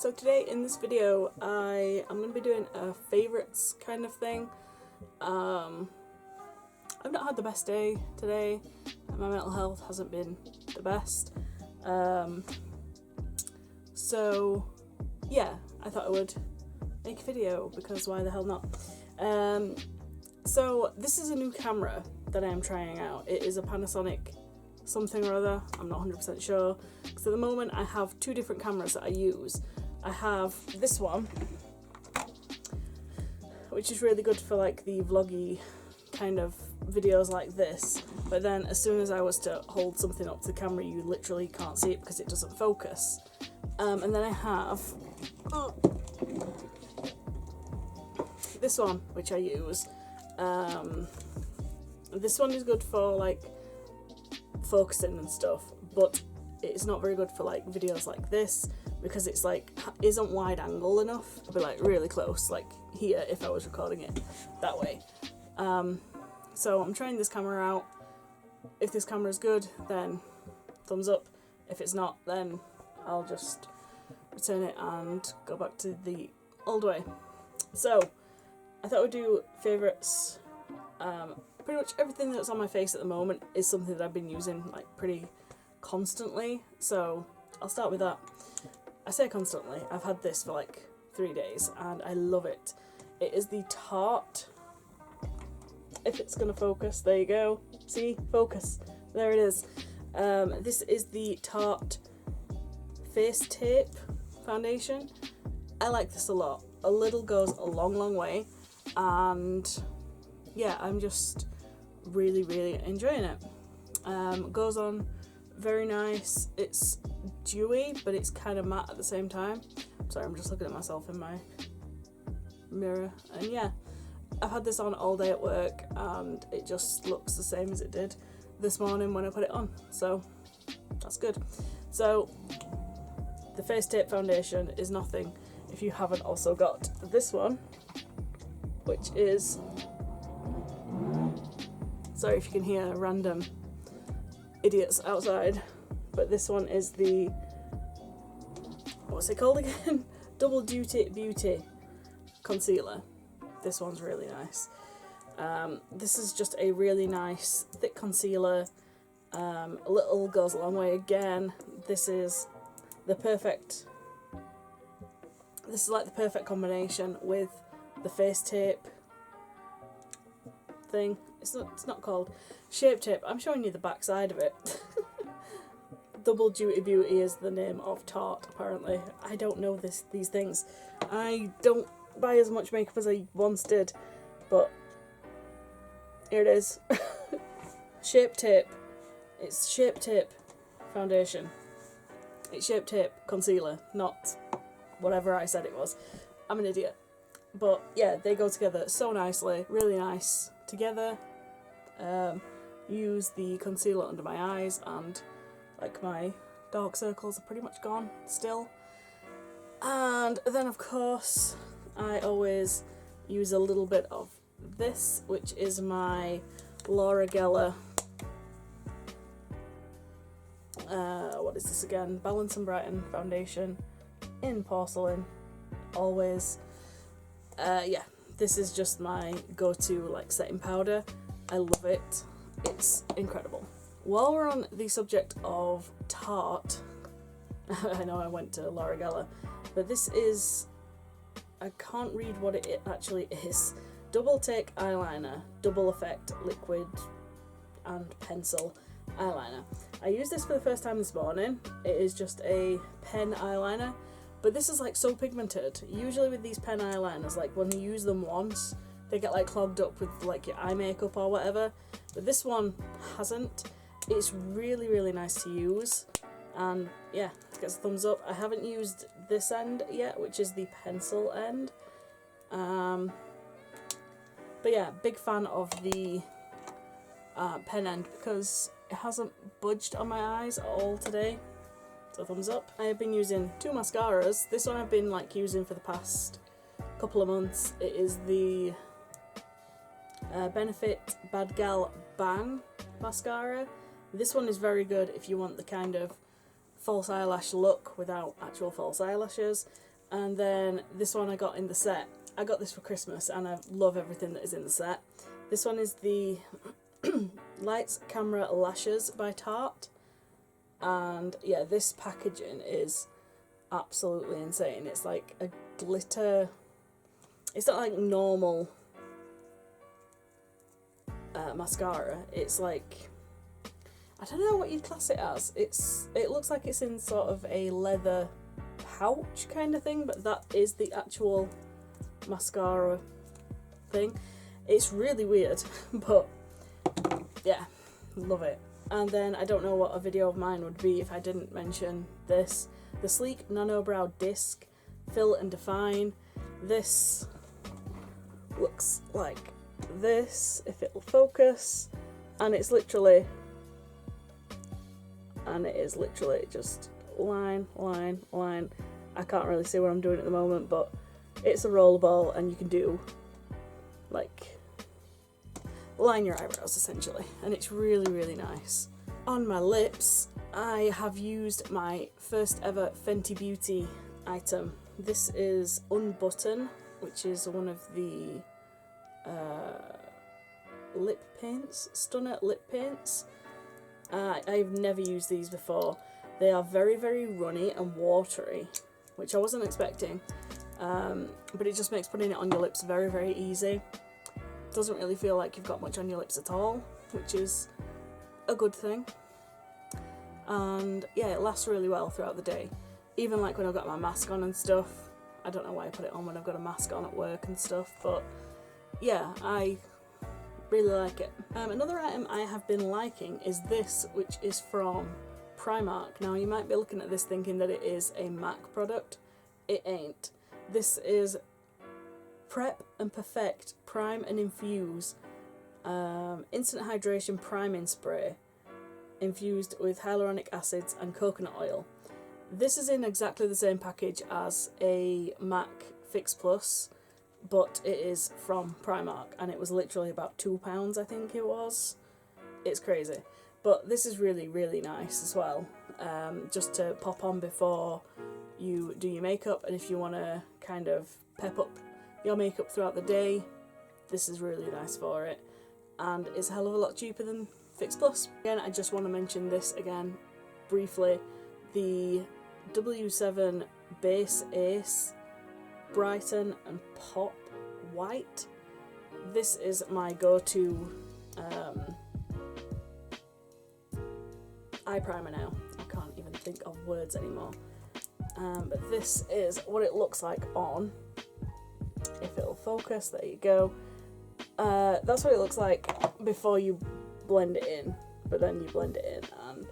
So today in this video I am going to be doing a favourites kind of thing. I've not had the best day today, my mental health hasn't been the best, so yeah, I thought I would make a video because why the hell not. So this is a new camera that I am trying out. It is a Panasonic something or other, I'm not 100% sure, because at the moment I have two different cameras that I use. I have this one, which is really good for like the vloggy kind of videos like this, but then as soon as I was to hold something up to the camera you literally can't see it because it doesn't focus. And then I have this one, which I use. This one is good for like focusing and stuff, but it's not very good for like videos like this because it's like isn't wide angle enough. It'd be like really close, like here if I was recording it that way. So I'm trying this camera out. If this camera is good, then thumbs up. If it's not, then I'll just return it and go back to the old way. So I thought we'd do favourites. Pretty much everything that's on my face at the moment is something that I've been using like pretty constantly, so I'll start with that. I say constantly, I've had this for like 3 days and I love it. It is the Tarte, if it's gonna focus, there you go, see, focus, there it is. This is the Tarte Face Tape Foundation. I like this a lot. A little goes a long way, and yeah, I'm just really enjoying it. Goes on very nice. It's dewy, but it's kind of matte at the same time. Sorry, I'm just looking at myself in my mirror. And yeah, I've had this on all day at work and it just looks the same as it did this morning when I put it on. So that's good. So the Face Tape Foundation is nothing if you haven't also got this one, which is, sorry if you can hear random idiots outside, but this one is the, what's it called again? Double Duty Beauty Concealer. This one's really nice. This is just a really nice thick concealer. A little goes a long way again. This is the perfect, this is like the perfect combination with the face tape thing. It's not called Shape Tape. I'm showing you the back side of it. Double Duty Beauty is the name of Tarte, apparently. I don't know these things. I don't buy as much makeup as I once did, but here it is. Shape Tape. It's Shape Tape Foundation. It's Shape Tape Concealer, not whatever I said it was. I'm an idiot. But yeah, they go together so nicely, really nice together. Use the concealer under my eyes and like my dark circles are pretty much gone still. And then of course I always use a little bit of this, which is my Laura Geller, what is this again? Balance and Brighten Foundation in porcelain, always. Yeah, this is just my go-to like setting powder. I love it. It's incredible. While we're on the subject of Tarte, I know I went to Laura Geller, but this is, I can't read what it actually is. Double Take Eyeliner, Double Effect Liquid and Pencil Eyeliner. I used this for the first time this morning. It is just a pen eyeliner, but this is like so pigmented. Usually with these pen eyeliners, like when you use them once, they get like clogged up with like your eye makeup or whatever, but this one hasn't. It's really nice to use, and yeah, gets a thumbs up. I haven't used this end yet, which is the pencil end, but yeah, big fan of the pen end because it hasn't budged on my eyes at all today, so thumbs up. I have been using two mascaras. This one I've been like using for the past couple of months. It is the Benefit Bad Gal Ban Mascara. This one is very good if you want the kind of false eyelash look without actual false eyelashes. And then this one I got in the set. I got this for Christmas and I love everything that is in the set. This one is the Lights, Camera, Lashes by Tarte. And yeah, this packaging is absolutely insane. It's like a glitter, it's not like normal mascara. It's like, I don't know what you'd class it as. It looks like it's in sort of a leather pouch kind of thing, but that is the actual mascara thing. It's really weird, but yeah, love it. And then I don't know what a video of mine would be if I didn't mention this. The Sleek Nanobrow Disc Fill and Define. This looks like this, if it'll focus, and it is literally just line, line, line. I can't really see what I'm doing at the moment, but it's a rollerball and you can do, like, line your eyebrows essentially, and it's really, really nice. On my lips, I have used my first ever Fenty Beauty item. This is Unbutton, which is one of the lip paints, Stunner lip paints. I've never used these before. They are very, very runny and watery, which I wasn't expecting, but it just makes putting it on your lips very, very easy. Doesn't really feel like you've got much on your lips at all, which is a good thing. And yeah, it lasts really well throughout the day. Even like when I've got my mask on and stuff. I don't know why I put it on when I've got a mask on at work and stuff, but yeah, I really like it. Another item I have been liking is this, which is from Primark. Now you might be looking at this thinking that it is a MAC product. It ain't. This is Prep and Perfect Prime and Infuse Instant Hydration Priming Spray infused with hyaluronic acids and coconut oil. This is in exactly the same package as a MAC Fix Plus, but it is from Primark, and it was literally about £2, I think it was. It's crazy. But this is really, really nice as well, just to pop on before you do your makeup, and if you want to kind of pep up your makeup throughout the day, this is really nice for it, and it's a hell of a lot cheaper than Fix Plus. Again, I just want to mention this again briefly, the W7 Base Ace Brighten and Pop White. This is my go-to eye primer now. I can't even think of words anymore. But this is what it looks like on. If it'll focus, there you go. That's what it looks like before you blend it in, but then you blend it in and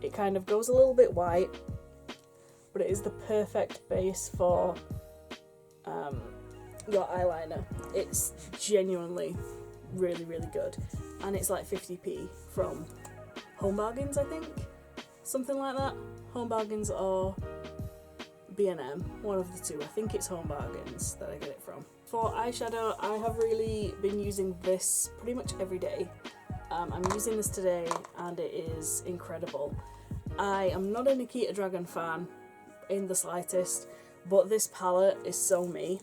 it kind of goes a little bit white, but it is the perfect base for your eyeliner. It's genuinely really, really good, and it's like 50p from Home Bargains, I think, something like that. Home Bargains or B&M, one of the two. I think it's Home Bargains that I get it from. For eyeshadow, I have really been using this pretty much every day. I'm using this today and it is incredible. I am not a Nikita Dragon fan in the slightest, but this palette is so me.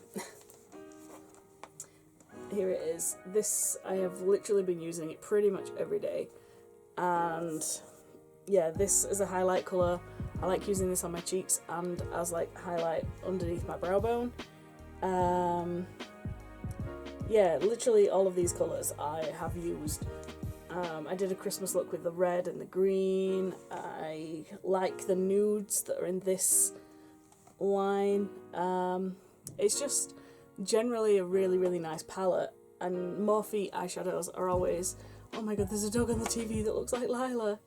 Here it is. This, I have literally been using it pretty much every day, and yeah, this is a highlight colour. I like using this on my cheeks and as like highlight underneath my brow bone. Yeah, literally all of these colours I have used. I did a Christmas look with the red and the green. I like the nudes that are in this line. It's just generally a really, really nice palette, and Morphe eyeshadows are always, oh my god, there's a dog on the TV that looks like Lila.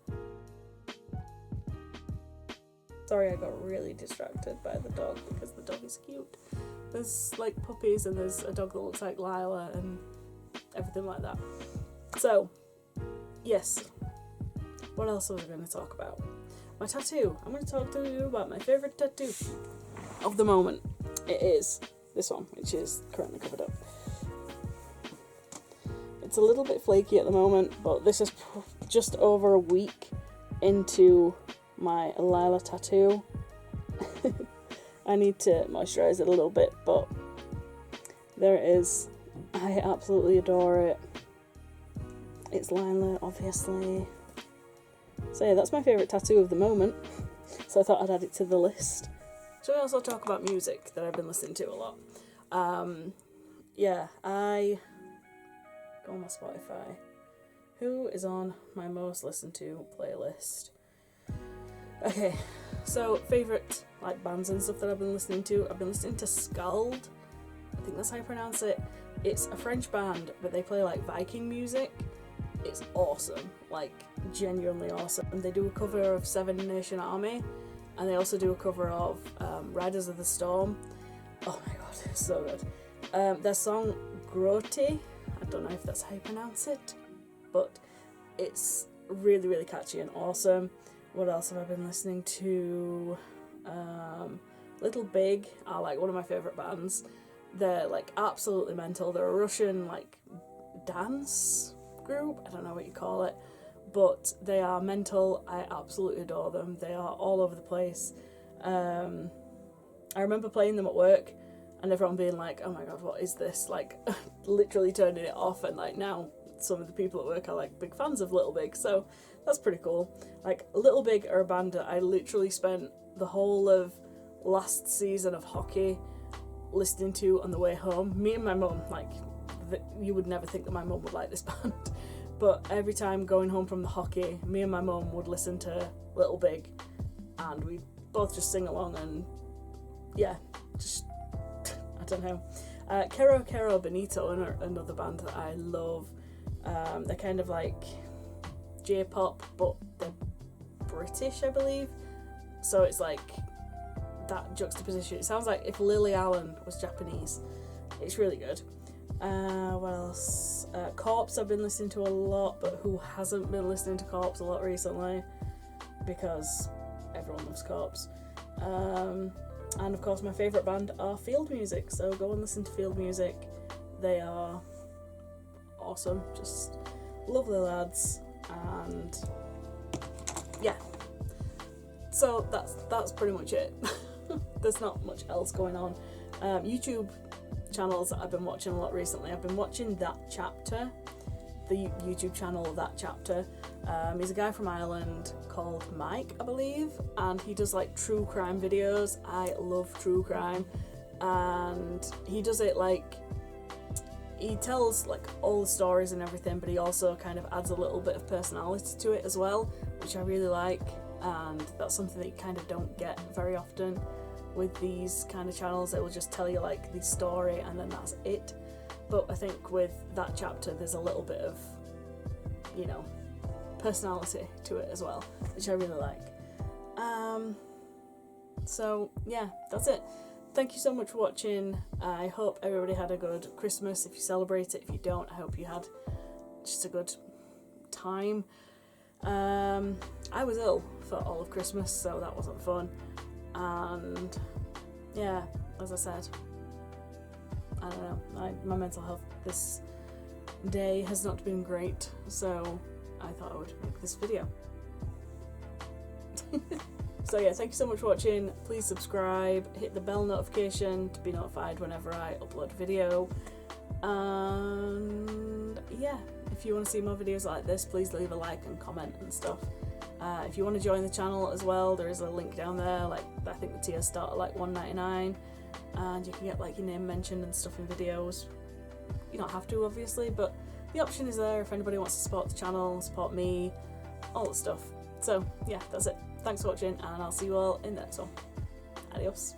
Sorry, I got really distracted by the dog because the dog is cute. There's like puppies and there's a dog that looks like Lila and everything like that. So, yes, what else was I going to talk about? My tattoo. I'm going to talk to you about my favourite tattoo of the moment. It is this one, which is currently covered up. It's a little bit flaky at the moment, but this is just over a week into my Lila tattoo. I need to moisturise it a little bit, but there it is. I absolutely adore it. It's Lila, obviously. So yeah, that's my favourite tattoo of the moment. So I thought I'd add it to the list. So we also talk about music that I've been listening to a lot. Yeah, I go on my Spotify. Who is on my most listened to playlist? Okay, so favourite like bands and stuff that I've been listening to. I've been listening to Skáld. I think that's how you pronounce it. It's a French band, but they play like Viking music. It's awesome, like genuinely awesome. They do a cover of Seven Nation Army, and they also do a cover of Riders of the Storm. Oh my god, it's so good. Their song Grote, I don't know if that's how you pronounce it, but it's really, really catchy and awesome. What else have I been listening to? Little Big are like one of my favourite bands. They're like absolutely mental. They're a Russian like dance group, I don't know what you call it, but they are mental. I absolutely adore them. They are all over the place. I remember playing them at work and everyone being like, oh my god, what is this, like literally turning it off, and like now some of the people at work are like big fans of Little Big, so that's pretty cool. Like Little Big are a band that I literally spent the whole of last season of hockey listening to on the way home. Me and my mum, like you would never think that my mum would like this band, but every time going home from the hockey, me and my mum would listen to Little Big and we'd both just sing along, and yeah, just I don't know. Kero Benito, another band that I love. They're kind of like J-pop, but they're British, I believe, so it's like that juxtaposition. It sounds like if Lily Allen was Japanese. It's really good. What else? Corpse I've been listening to a lot, but who hasn't been listening to Corpse a lot recently? Because everyone loves Corpse. And of course my favourite band are Field Music, so go and listen to Field Music. They are awesome, just lovely lads, and yeah. So that's pretty much it. There's not much else going on. YouTube channels that I've been watching a lot recently. I've been watching That Chapter, the YouTube channel of That Chapter. He's a guy from Ireland called Mike, I believe, and he does like true crime videos. I love true crime, and he does it like, he tells like all the stories and everything, but he also kind of adds a little bit of personality to it as well, which I really like, and that's something that you kind of don't get very often with these kind of channels. They will just tell you like the story and then that's it. But I think with That Chapter there's a little bit of, you know, personality to it as well, which I really like. So yeah, that's it. Thank you so much for watching. I hope everybody had a good Christmas. If you celebrate it, if you don't, I hope you had just a good time. I was ill for all of Christmas, so that wasn't fun. And yeah, as I said, I don't know, my mental health this day has not been great, so I thought I would make this video. So yeah, thank you so much for watching. Please subscribe, hit the bell notification to be notified whenever I upload a video, and yeah, if you want to see more videos like this, please leave a like and comment and stuff. If you want to join the channel as well, there is a link down there. Like I think the tiers start at like $1.99, and you can get like your name mentioned and stuff in videos. You don't have to, obviously, but the option is there if anybody wants to support the channel, support me, all that stuff. So yeah, that's it. Thanks for watching, and I'll see you all in the next one. Adios.